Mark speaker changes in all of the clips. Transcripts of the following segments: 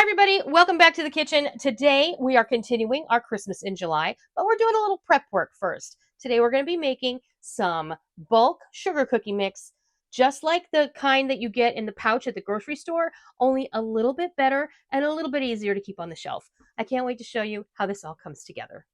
Speaker 1: everybody, welcome back to the kitchen. Today we are continuing our Christmas in July, but we're doing a little prep work first. Today we're going to be making some bulk sugar cookie mix, just like the kind that you get in the pouch at the grocery store, only a little bit better and a little bit easier to keep on the shelf. I can't wait to show you how this all comes together.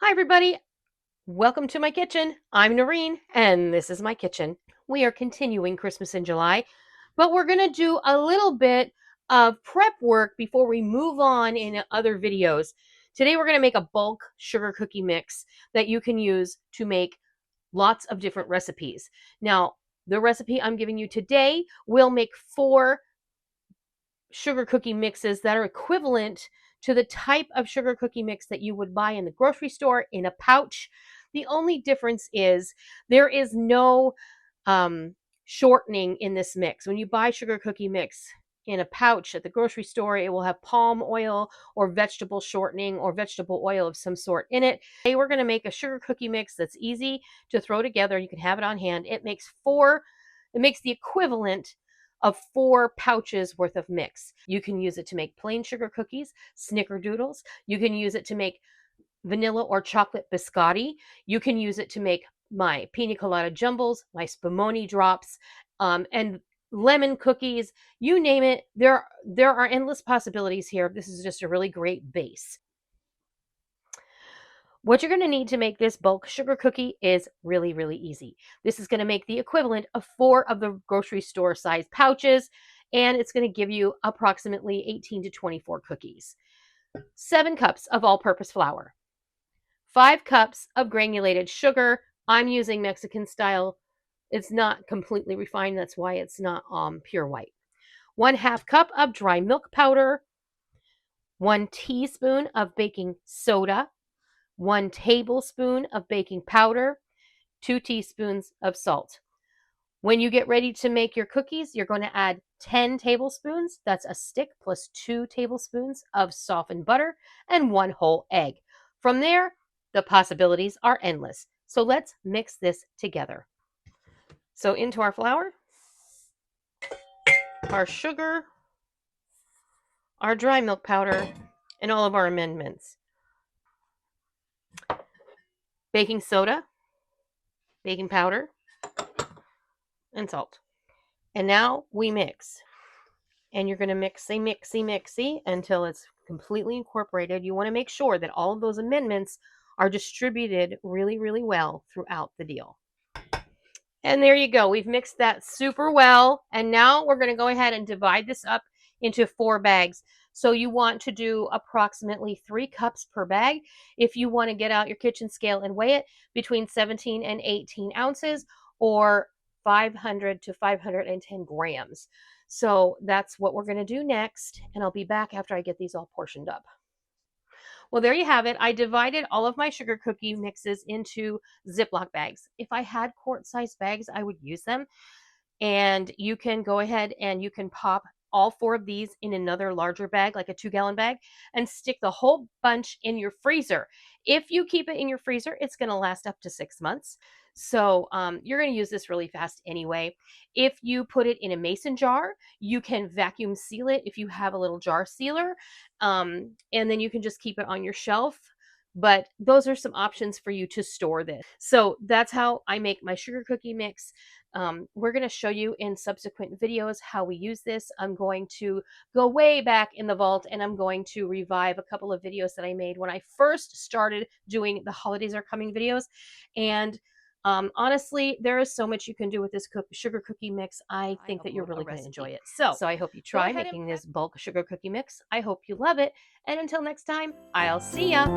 Speaker 1: Hi everybody, welcome to my kitchen. I'm Noreen and this is my kitchen. We are continuing Christmas in July, but we're going to do a little bit of prep work before we move on in other videos. Today we're going to make a bulk sugar cookie mix that you can use to make lots of different recipes. Now, the recipe I'm giving you today will make 4 sugar cookie mixes that are equivalent to the type of sugar cookie mix that you would buy in the grocery store in a pouch. The only difference is there is no shortening in this mix. When you buy sugar cookie mix in a pouch at the grocery store, it will have palm oil or vegetable shortening or vegetable oil of some sort in it. Today we're going to make a sugar cookie mix that's easy to throw together. You can have it on hand. It makes the equivalent of 4 pouches worth of mix. You can use it to make plain sugar cookies, snickerdoodles. You can use it to make vanilla or chocolate biscotti. You can use it to make my piña colada jumbles, my spumoni drops, and lemon cookies. You name it. There are endless possibilities here. This is just a really great base. What you're going to need to make this bulk sugar cookie is really, really easy. This is going to make the equivalent of 4 of the grocery store size pouches, and it's going to give you approximately 18 to 24 cookies. 7 cups of all-purpose flour, 5 cups of granulated sugar. I'm using Mexican style. It's not completely refined. That's why it's not pure white. 1/2 cup of dry milk powder, 1 teaspoon of baking soda, 1 tablespoon of baking powder, 2 teaspoons of salt. When you get ready to make your cookies, you're going to add 10 tablespoons. That's a stick plus 2 tablespoons of softened butter and 1 whole egg. From there, the possibilities are endless. So let's mix this together. So into our flour, our sugar, our dry milk powder, and all of our amendments. Baking soda, baking powder, and salt. And now we mix. And you're going to mixy until it's completely incorporated. You want to make sure that all of those amendments are distributed really, really well throughout the deal. And there you go. We've mixed that super well. And now we're going to go ahead and divide this up into 4 bags. So you want to do approximately 3 cups per bag. If you want to get out your kitchen scale and weigh it, between 17 and 18 ounces or 500 to 510 grams. So that's what we're going to do next. And I'll be back after I get these all portioned up. Well, there you have it. I divided all of my sugar cookie mixes into Ziploc bags. If I had quart-sized bags, I would use them. And you can go ahead and you can pop all 4 of these in another larger bag, like a 2-gallon bag, and stick the whole bunch in your freezer. If you keep it in your freezer, it's going to last up to 6 months. So you're going to use this really fast anyway. If you put it in a mason jar, you can vacuum seal it if you have a little jar sealer. And then you can just keep it on your shelf. But those are some options for you to store this. So that's how I make my sugar cookie mix. We're going to show you in subsequent videos how we use this. I'm going to go way back in the vault and I'm going to revive a couple of videos that I made when I first started doing the holidays are coming videos. And honestly, there is so much you can do with this sugar cookie mix. I think that you're really going to enjoy it. So I hope you try making this bulk sugar cookie mix. I hope you love it. And until next time, I'll see ya.